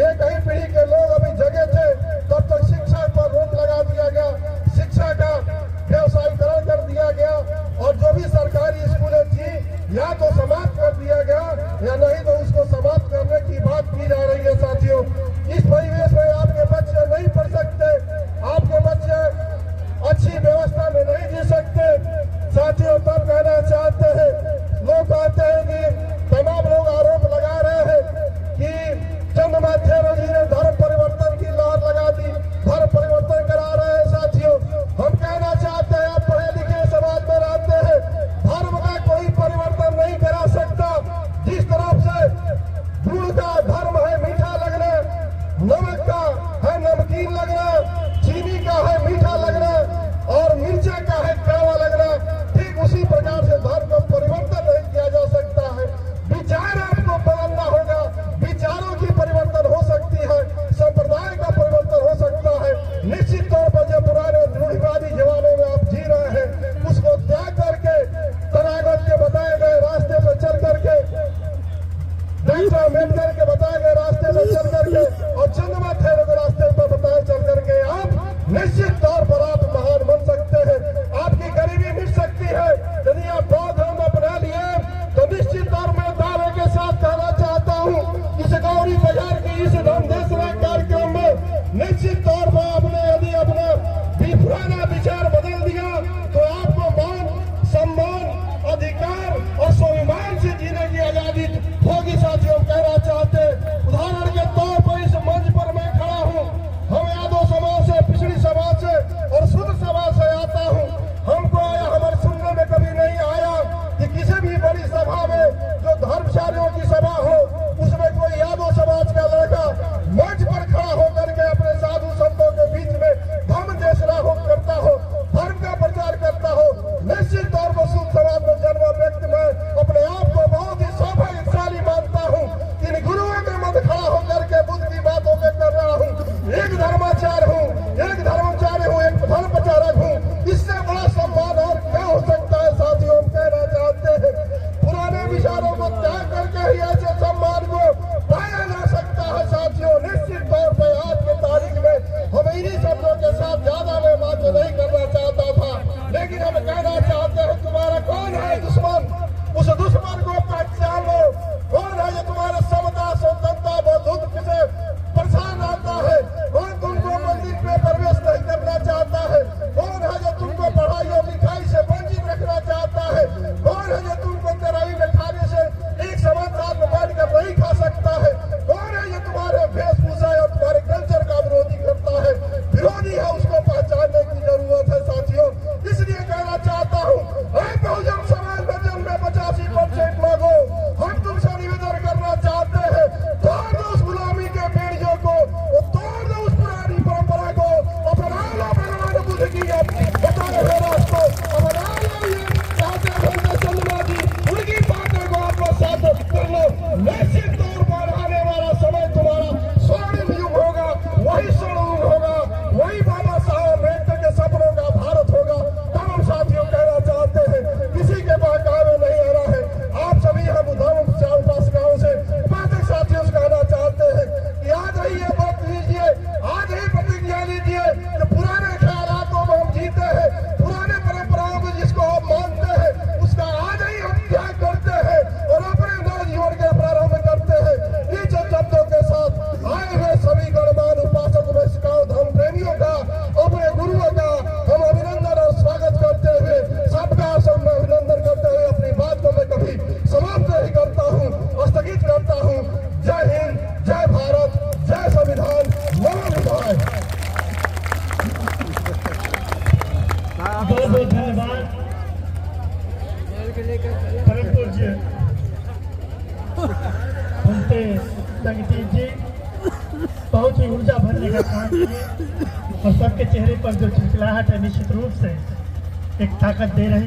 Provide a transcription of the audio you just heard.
एक ही पीढ़ी के लोग अभी जगे थे, तब तक शिक्षा पर रोक लगा दिया गया, शिक्षा का व्यवसायीकरण कर दिया गया और जो भी सरकारी स्कूलें थी या तो समाप्त कर दिया गया या नहीं तो उसको समाप्त करने की बात की जा रही है। साथियों, इस परिवेश में आपके बच्चे नहीं पढ़ सकते, आपके बच्चे अच्छी व्यवस्था में नहीं जी सकते। साथियों, तब कहना चाहते हैं, लोग कहते हैं कि तमाम लोग आरोप लगा रहे हैं कि चंद माथेरो जी ने धर्म परिवर्तन की लहर लगा दी, धर्म परिवर्तन करा रहे हैं। साथियों, हम कहना चाहते हैं, आप पढ़े लिखे समाज में रहते हैं, धर्म का कोई परिवर्तन नहीं करा सकता। जिस तरफ से गुड़ का धर्म है मीठा लगना, नमक का है नमकीन लगना, चीनी का है मीठा लगना और मिर्चा का है कड़वा लगना, ठीक उसी प्रकार से धर्म का परिवर्तन नहीं किया जा सकता है। विचार आपको बदलना होगा, विचारों की परिवर्तन हो सकती है, संप्रदाय का परिवर्तन हो सकता है। निश्चित तौर पर जो पुराने रूढ़िवादी जमाने में आप जी रहे हैं उसको त्याग करके तथागत के बताए गए रास्ते पर चल करके, डॉक्टर अम्बेडकर के बताए गए रास्ते पर चल करके और चंद्रमा थेरो के रास्ते पर बताए चल करके आप निश्चित तौर पर आप महान बन सकते हैं। आपकी गरीबी मिट सकती है यदि आप बौद्ध धर्म अपना लिए तो निश्चित तौर में दावे के साथ कहना चाहता हूँ, इस गौरी बाजार की इस धमदेशना कार्यक्रम में निश्चित तौर पर आपने यदि अपना पुराना विचार बदल दिया तो आपको मान सम्मान अधिकार और स्वाभिमान से जीने की आजादी होगी। साथियों, कहना चाहते उदाहरण के तौर पर इस मंच पर मैं खड़ा हूँ, हम यादव समाज से, पिछड़ी समाज से और शुद्ध समाज से आता हूँ। हमको हमारे सुनने में कभी नहीं आया कि किसी भी बड़ी सभा में जो धर्मशालियों की सभा हो उसमें कोई यादव समाज का लड़का मंच पर खड़ा होकर के अपने साधु संतों के बीच में धर्म देशना हो करता हो, धर्म का प्रचार करता हो। निश्चित तौर पर शुद्ध समाज में जन्म व्यक्ति मैं अपने आप को बहुत ही सौभाग्यशाली मानता हूँ। इन गुरुओं के मध्य खड़ा होकर के बुद्ध की बातों में कर रहा हूँ। एक धर्माचार्य हूँ, एक धर्माचार्य हूँ, एक धर्म प्रचारक हूँ, इससे बड़ा सम्मान और क्या हो सकता है। साथियों, हम कहना चाहते हैं पुराने विचारों को त्याग करके ही ऐसे सम्मान को पाया जा सकता है। साथियों, निश्चित तौर पर आज की तारीख में हम इन्हीं शब्दों के साथ ज्यादा मैं बात नहीं करना चाहता था, लेकिन हम कहना चाहते हैं तुम्हारा कौन है दुश्मन, उस दुश्मन को पहचान लो। कौन है जो तुम्हारा समता स्वतंत्रता बंधुत्व से परेशान रहता है, कौन तुमको मंदिर में प्रवेश नहीं करना चाहता है, कौन है जो तुमको पढ़ाई और लिखाई से वंचित रखना चाहता है, कौन है जो तुमको तराई में खाने से एक समान साथ में बैठ कर नहीं खा सकता है, कौन है जो तुम्हारे वेशभूषा और तुम्हारे कल्चर का विरोधी करता है, विरोधी है, उसको पहचानने की जरूरत है। साथियों, इसलिए कहना चाहता हूँ, बहुजन समाज में जन्मे 85% लोगों, हम तुमसे निवेदन करना चाहते हैं, तोड़ दो उस गुलामी के बेड़ियों को, तोड़ दो उस पुरानी परंपरा को, अपना लो भगवान बुद्ध की बताए हुए रास्तों, अपना लो ये चाहते हैं चंद्रमा जी, उनकी बातों को आत्मसात कर लो। निश्चित तौर पर आने वाला समय तुम्हारा स्वर्णिम युग होगा, वही स्वर्ण युग होगा, वही बाबा साहब अम्बेडकर के सपनों का भारत होगा। तब हम साथियों कहना चाहते हैं, किसी के बहकावे नहीं आ रहा है। आप सभी हम धर्म उपासनाओं से उपासक साथियों से कहना चाहते हैं कि आज ही ये वक्त लीजिए, आज ही प्रतिज्ञा लीजिए कि पुराने ख्यालों में हम जीते हैं, पुराने परंपराओं को जिसको हम मानते हैं उसका आज ही हम त्याग करते हैं और अपने नव जीवन के प्रारंभ करते हैं। इन शब्दों के साथ आए हुए सभी गणमान्य उपासक वैष्णव धर्म प्रेमियों का, अपने गुरुओं का हम अभिनंदन और स्वागत करते हुए, सबका सब अभिनंदन करते हुए अपनी बात को मैं कभी समाप्त नहीं करता हूँ, स्थगित करता हूँ। जय हिंद, जय भारत, जय संविधान, नमो बुद्धाय। बहुत बहुत धन्यवाद परम पूज्य भंते संगीत जी, बहुत ही ऊर्जा भरने का काम किए और सबके चेहरे पर जो खिलखिलाहट है निश्चित रूप से एक ताकत दे रही।